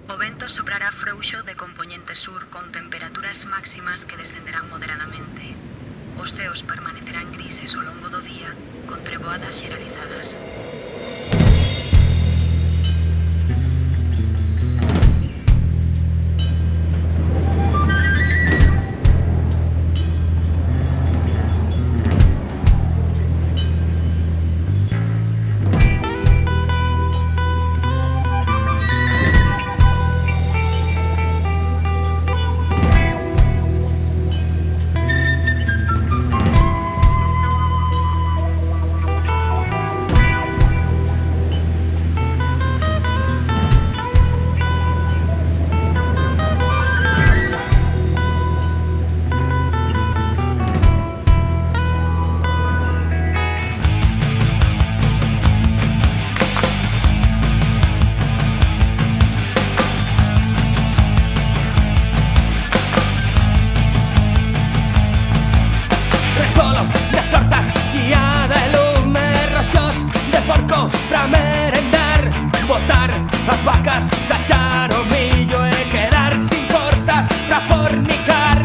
O vento soprará frouxo de compoñente sur con temperaturas máximas que descenderán moderadamente. Os ceos permanecerán grises ao longo do día con treboadas xeralizadas. Pra merendar, botar as vacas, sachar o millo e quedar sin portas pra fornicar.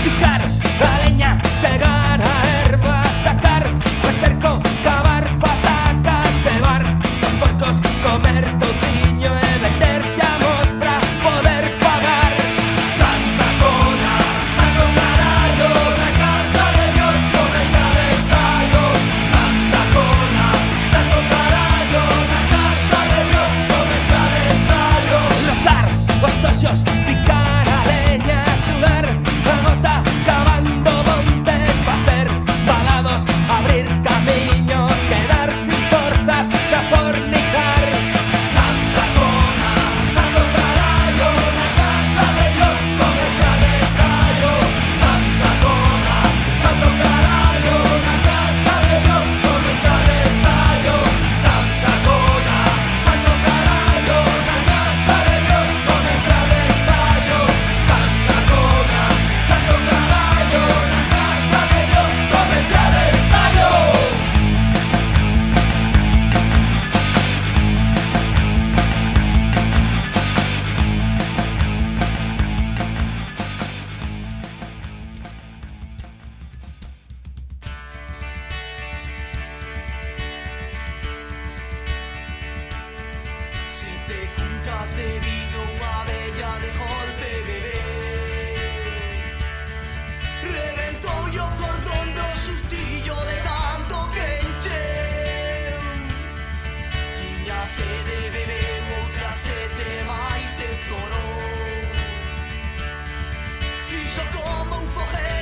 Picar a leña, segar a erva, sacar o esterco, cavar patacas, cebar os porcos, comer toutiño e vender xamos pra poder pagar. Santa Cona, Santo Carallo, na casa de Dios comeza de estallo. Santa Cona, Santo Carallo, na casa de Dios comeza de estallo. Lozar os toxos, picar a leña, sudar a gota, cavando montes, facer balados, abrir camiños, quedar sin portas pra fornicar. Santa Cona, Santo Carallo, na casa de Dios comeza de estallo. Santa Cona, Santo Carallo, na casa de Dios comeza de estallo. Santa Cona, Santo Carallo, na casa de Dios comeza de estallo. Santa Cona, Santo Carallo, na casa de Dios comeza de estallo. Siete cuncas de vino, unha bella de golpe bebé. Reventou o cordón do sustillo de tanto que encheu. Tiña sede bebeu, outra sete máis escorou. Fixo como un foguete